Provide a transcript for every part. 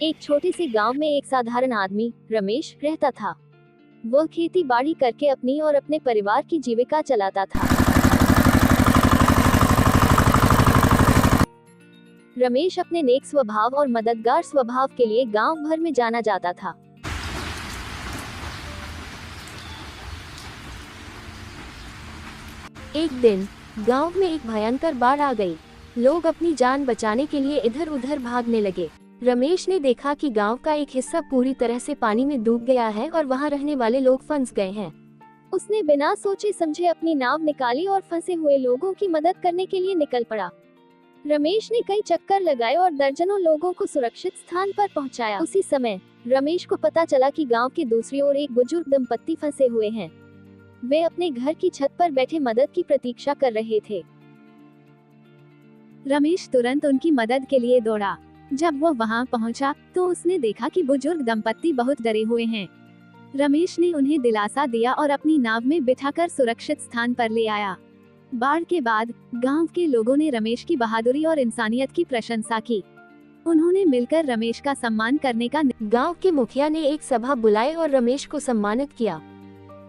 एक छोटे से गांव में एक साधारण आदमी रमेश रहता था। वह खेती बाड़ी करके अपनी और अपने परिवार की जीविका चलाता था। रमेश अपने नेक स्वभाव और मददगार स्वभाव के लिए गांव भर में जाना जाता था। एक दिन गांव में एक भयंकर बाढ़ आ गई। लोग अपनी जान बचाने के लिए इधर उधर भागने लगे। रमेश ने देखा कि गांव का एक हिस्सा पूरी तरह से पानी में डूब गया है और वहां रहने वाले लोग फंस गए हैं। उसने बिना सोचे समझे अपनी नाव निकाली और फंसे हुए लोगों की मदद करने के लिए निकल पड़ा। रमेश ने कई चक्कर लगाए और दर्जनों लोगों को सुरक्षित स्थान पर पहुंचाया। उसी समय रमेश को पता चला कि गांव के दूसरी ओर एक बुजुर्ग दंपत्ति फंसे हुए हैं। वे अपने घर की छत पर बैठे मदद की प्रतीक्षा कर रहे थे। रमेश तुरंत उनकी मदद के लिए दौड़ा। जब वो वहां पहुंचा तो उसने देखा कि बुजुर्ग दंपत्ति बहुत डरे हुए हैं। रमेश ने उन्हें दिलासा दिया और अपनी नाव में बिठाकर सुरक्षित स्थान पर ले आया। बाढ़ के बाद गांव के लोगों ने रमेश की बहादुरी और इंसानियत की प्रशंसा की। उन्होंने मिलकर रमेश का सम्मान करने का गांव के मुखिया ने एक सभा बुलाई और रमेश को सम्मानित किया।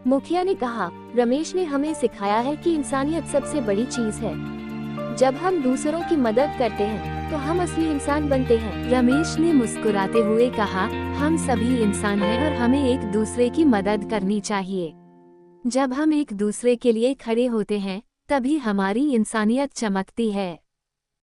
मुखिया ने कहा, रमेश ने हमें सिखाया है कि इंसानियत सबसे बड़ी चीज है। जब हम दूसरों की मदद करते हैं तो हम असली इंसान बनते हैं। रमेश ने मुस्कुराते हुए कहा, हम सभी इंसान हैं और हमें एक दूसरे की मदद करनी चाहिए। जब हम एक दूसरे के लिए खड़े होते हैं तभी हमारी इंसानियत चमकती है।